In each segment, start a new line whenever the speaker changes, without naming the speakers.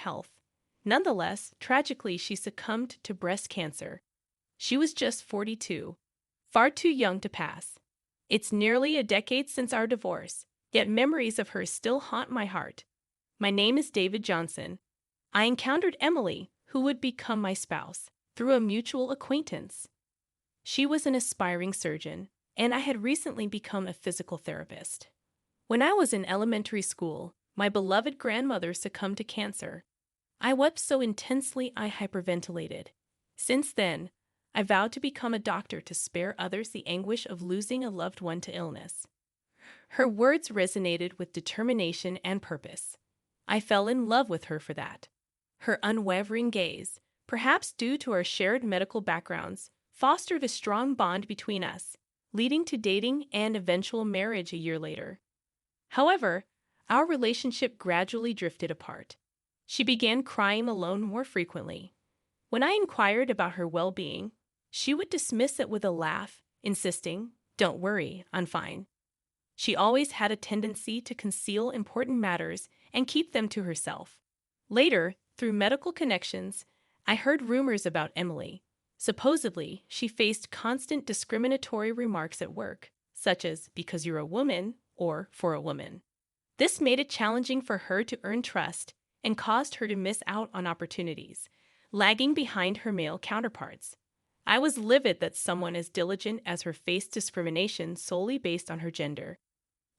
health. Nonetheless, tragically, she succumbed to breast cancer. She was just 42, far too young to pass. It's nearly a decade since our divorce, yet memories of her still haunt my heart. My name is David Johnson. I encountered Emily, who would become my spouse, through a mutual acquaintance. She was an aspiring surgeon, and I had recently become a physical therapist. When I was in elementary school, my beloved grandmother succumbed to cancer. I wept so intensely I hyperventilated. Since then, I vowed to become a doctor to spare others the anguish of losing a loved one to illness. Her words resonated with determination and purpose. I fell in love with her for that. Her unwavering gaze, perhaps due to our shared medical backgrounds, fostered a strong bond between us, leading to dating and eventual marriage a year later. However, our relationship gradually drifted apart. She began crying alone more frequently. When I inquired about her well-being, she would dismiss it with a laugh, insisting, "Don't worry, I'm fine." She always had a tendency to conceal important matters and keep them to herself. Later, through medical connections, I heard rumors about Emily. Supposedly, she faced constant discriminatory remarks at work, such as "because you're a woman" or "for a woman." This made it challenging for her to earn trust and caused her to miss out on opportunities, lagging behind her male counterparts. I was livid that someone as diligent as her faced discrimination solely based on her gender.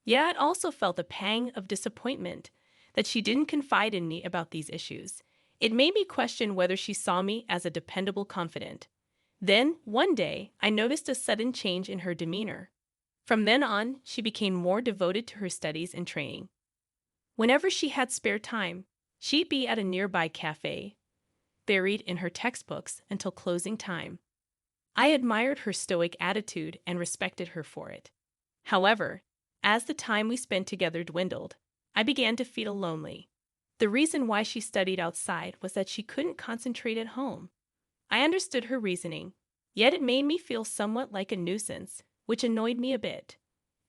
Yet I also felt a pang of disappointment that she didn't confide in me about these issues. It made me question whether she saw me as a dependable confidant. Then, one day, I noticed a sudden change in her demeanor. From then on, she became more devoted to her studies and training. Whenever she had spare time, she'd be at a nearby cafe, buried in her textbooks until closing time. I admired her stoic attitude and respected her for it. However, as the time we spent together dwindled, I began to feel lonely. The reason why she studied outside was that she couldn't concentrate at home. I understood her reasoning, yet it made me feel somewhat like a nuisance, which annoyed me a bit.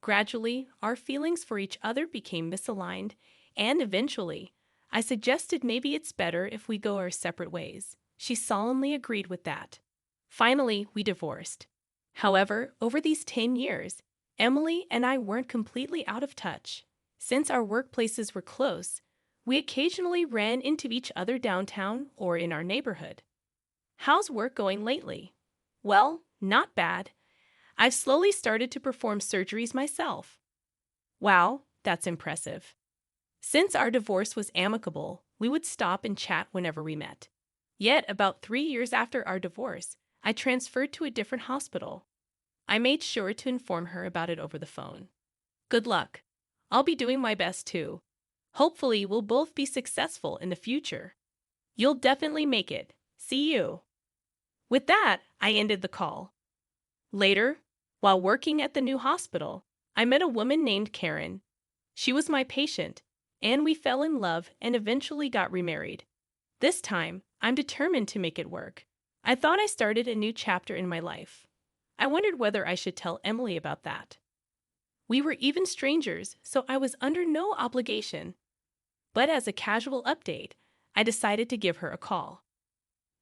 Gradually, our feelings for each other became misaligned, and eventually, I suggested maybe it's better if we go our separate ways. She solemnly agreed with that. Finally, we divorced. However, over these 10 years, Emily and I weren't completely out of touch. Since our workplaces were close, we occasionally ran into each other downtown or in our neighborhood. "How's work going lately?" "Well, not bad. I've slowly started to perform surgeries myself." "Wow, that's impressive." Since our divorce was amicable, we would stop and chat whenever we met. Yet, about 3 years after our divorce, I transferred to a different hospital. I made sure to inform her about it over the phone. "Good luck. I'll be doing my best too. Hopefully, we'll both be successful in the future." "You'll definitely make it. See you." With that, I ended the call. Later, while working at the new hospital, I met a woman named Karen. She was my patient, and we fell in love and eventually got remarried. This time, I'm determined to make it work. I thought I started a new chapter in my life. I wondered whether I should tell Emily about that. We were even strangers, so I was under no obligation. But as a casual update, I decided to give her a call.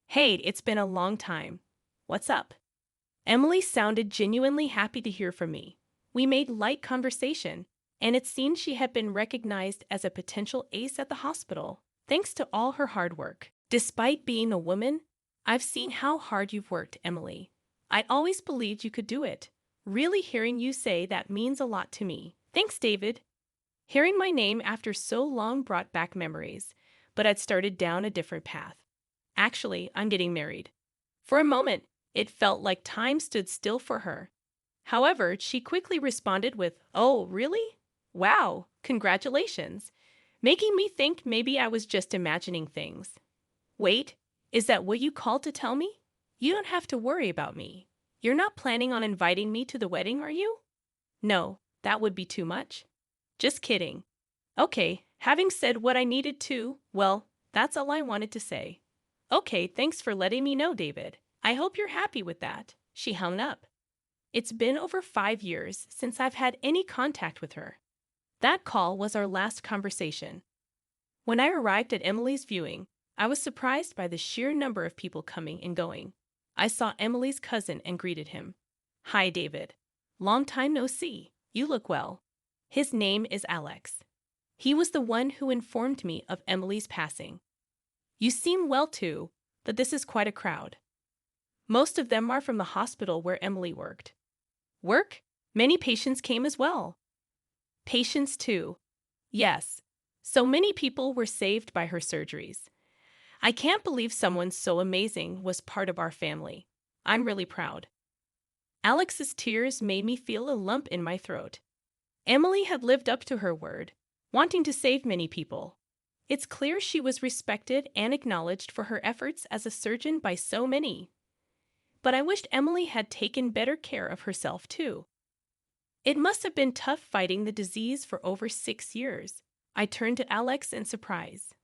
"Hey, it's been a long time. What's up?" Emily sounded genuinely happy to hear from me. We made light conversation, and it seemed she had been recognized as a potential ace at the hospital, thanks to all her hard work. "Despite being a woman, I've seen how hard you've worked, Emily. I always believed you could do it. Really hearing you say that means a lot to me. Thanks, David." Hearing my name after so long brought back memories, but I'd started down a different path. Actually, I'm getting married. For a moment, it felt like time stood still for her. However, she quickly responded with, "Oh, really? Wow, congratulations," making me think maybe I was just imagining things. "Wait, is that what you called to tell me? You don't have to worry about me. You're not planning on inviting me to the wedding, are you?" "No, that would be too much." "Just kidding." "Okay, having said what I needed to, well, that's all I wanted to say." "Okay, thanks for letting me know, David. I hope you're happy with that." She hung up. It's been over 5 years since I've had any contact with her. That call was our last conversation. When I arrived at Emily's viewing, I was surprised by the sheer number of people coming and going. I saw Emily's cousin and greeted him. "Hi, David. Long time no see. You look well." His name is Alex. He was the one who informed me of Emily's passing. "You seem well too, but this is quite a crowd. Most of them are from the hospital where Emily worked." "Work? Many patients came as well." "Patients too. Yes. So many people were saved by her surgeries. I can't believe someone so amazing was part of our family. I'm really proud." Alex's tears made me feel a lump in my throat. Emily had lived up to her word, wanting to save many people. It's clear she was respected and acknowledged for her efforts as a surgeon by so many. But I wished Emily had taken better care of herself too. It must have been tough fighting the disease for over 6 years. I turned to Alex in surprise.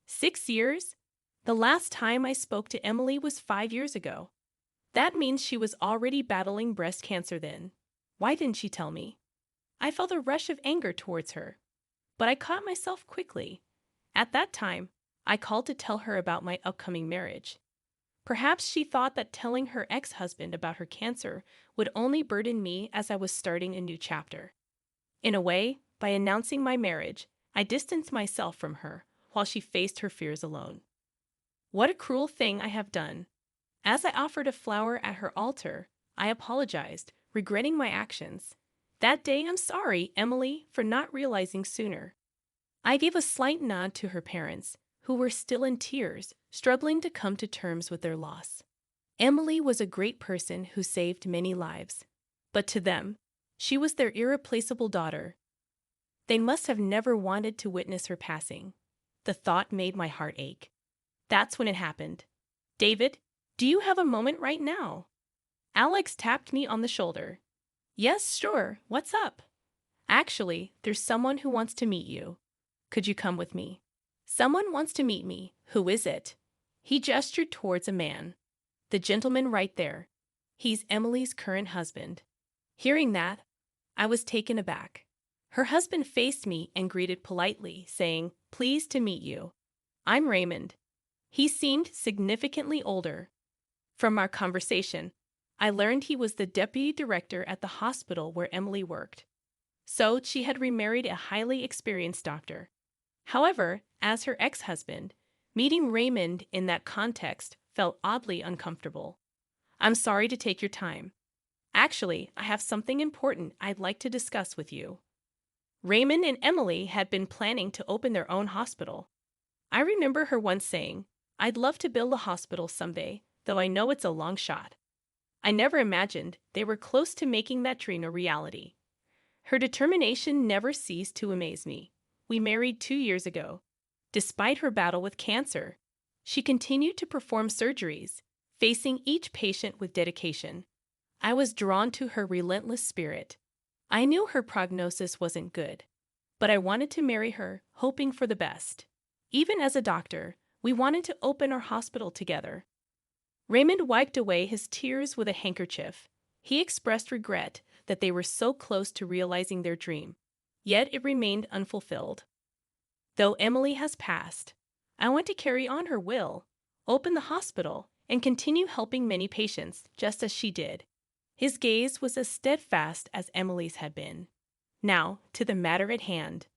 6 years? The last time I spoke to Emily was 5 years ago. That means she was already battling breast cancer then. Why didn't she tell me? I felt a rush of anger towards her, but I caught myself quickly. At that time, I called to tell her about my upcoming marriage. Perhaps she thought that telling her ex-husband about her cancer would only burden me as I was starting a new chapter. In a way, by announcing my marriage, I distanced myself from her while she faced her fears alone. What a cruel thing I have done. As I offered a flower at her altar, I apologized, regretting my actions. That day, "I'm sorry, Emily, for not realizing sooner." I gave a slight nod to her parents, who were still in tears, struggling to come to terms with their loss. Emily was a great person who saved many lives, but to them, she was their irreplaceable daughter. They must have never wanted to witness her passing. The thought made my heart ache. That's when it happened. "David, do you have a moment right now?" Alex tapped me on the shoulder. "Yes, sure. What's up?" "Actually, there's someone who wants to meet you. Could you come with me?" "Someone wants to meet me. Who is it?" He gestured towards a man. "The gentleman right there. He's Emily's current husband." Hearing that, I was taken aback. Her husband faced me and greeted politely, saying, "Pleased to meet you. I'm Raymond." He seemed significantly older. From our conversation, I learned he was the deputy director at the hospital where Emily worked. So she had remarried a highly experienced doctor. However, as her ex-husband, meeting Raymond in that context felt oddly uncomfortable. "I'm sorry to take your time. Actually, I have something important I'd like to discuss with you." Raymond and Emily had been planning to open their own hospital. I remember her once saying, "I'd love to build a hospital someday, though I know it's a long shot." I never imagined they were close to making that dream a reality. Her determination never ceased to amaze me. We married 2 years ago. Despite her battle with cancer, she continued to perform surgeries, facing each patient with dedication. I was drawn to her relentless spirit. I knew her prognosis wasn't good, but I wanted to marry her, hoping for the best. Even as a doctor, we wanted to open our hospital together. Raymond wiped away his tears with a handkerchief. He expressed regret that they were so close to realizing their dream, yet it remained unfulfilled. Though Emily has passed, I want to carry on her will, open the hospital, and continue helping many patients, just as she did. His gaze was as steadfast as Emily's had been. Now, to the matter at hand.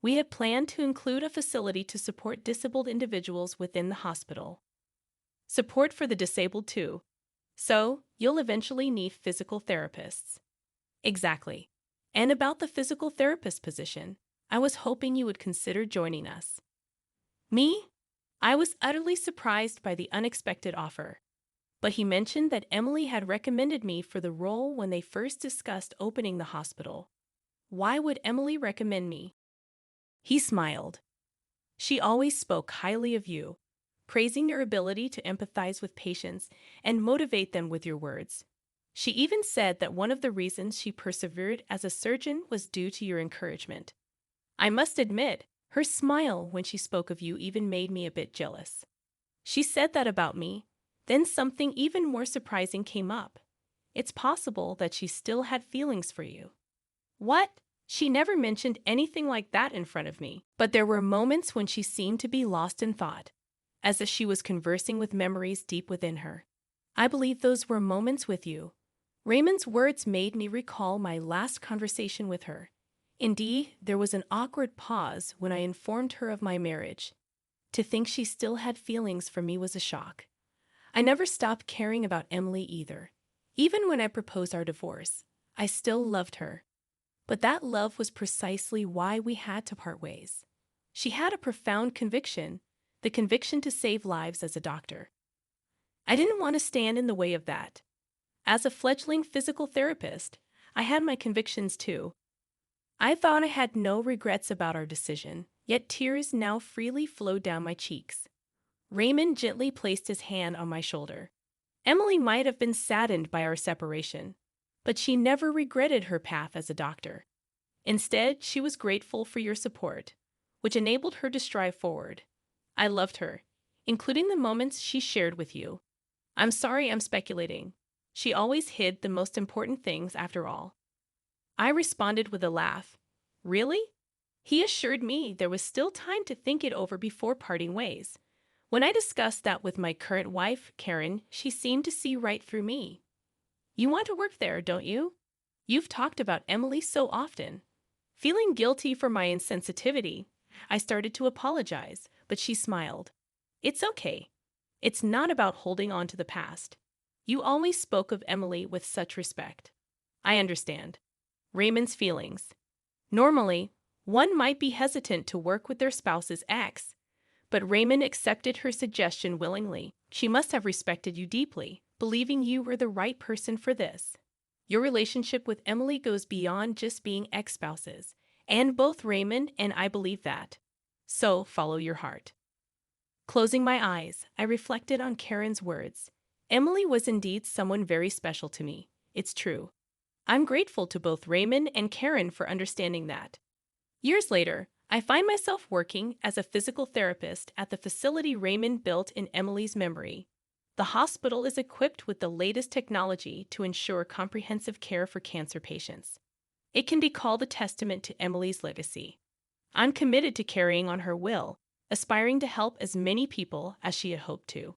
We had planned to include a facility to support disabled individuals within the hospital. Support for the disabled too. So, you'll eventually need physical therapists. Exactly. And about the physical therapist position, I was hoping you would consider joining us. Me? I was utterly surprised by the unexpected offer. But he mentioned that Emily had recommended me for the role when they first discussed opening the hospital. Why would Emily recommend me? He smiled. "She always spoke highly of you, praising your ability to empathize with patients and motivate them with your words. She even said that one of the reasons she persevered as a surgeon was due to your encouragement. I must admit, her smile when she spoke of you even made me a bit jealous. She said that about me. Then something even more surprising came up. It's possible that she still had feelings for you." "What? She never mentioned anything like that in front of me, but there were moments when she seemed to be lost in thought, as if she was conversing with memories deep within her. I believe those were moments with you. Raymond's words made me recall my last conversation with her. Indeed, there was an awkward pause when I informed her of my marriage. To think she still had feelings for me was a shock. I never stopped caring about Emily either. Even when I proposed our divorce, I still loved her. But that love was precisely why we had to part ways. She had a profound conviction, the conviction to save lives as a doctor. I didn't want to stand in the way of that. As a fledgling physical therapist, I had my convictions too. I thought I had no regrets about our decision, yet tears now freely flowed down my cheeks. Raymond gently placed his hand on my shoulder. Emily might have been saddened by our separation, but she never regretted her path as a doctor. Instead, she was grateful for your support, which enabled her to strive forward. I loved her, including the moments she shared with you. I'm sorry I'm speculating. She always hid the most important things after all. I responded with a laugh. Really? He assured me there was still time to think it over before parting ways. When I discussed that with my current wife, Karen, she seemed to see right through me. You want to work there, don't you? You've talked about Emily so often. Feeling guilty for my insensitivity, I started to apologize, but she smiled. It's okay. It's not about holding on to the past. You always spoke of Emily with such respect. I understand. Raymond's feelings. Normally, one might be hesitant to work with their spouse's ex, but Raymond accepted her suggestion willingly. She must have respected you deeply, believing you were the right person for this. Your relationship with Emily goes beyond just being ex-spouses, and both Raymond and I believe that. So, follow your heart. Closing my eyes, I reflected on Karen's words. Emily was indeed someone very special to me. It's true. I'm grateful to both Raymond and Karen for understanding that. Years later, I find myself working as a physical therapist at the facility Raymond built in Emily's memory. The hospital is equipped with the latest technology to ensure comprehensive care for cancer patients. It can be called a testament to Emily's legacy. I'm committed to carrying on her will, aspiring to help as many people as she had hoped to.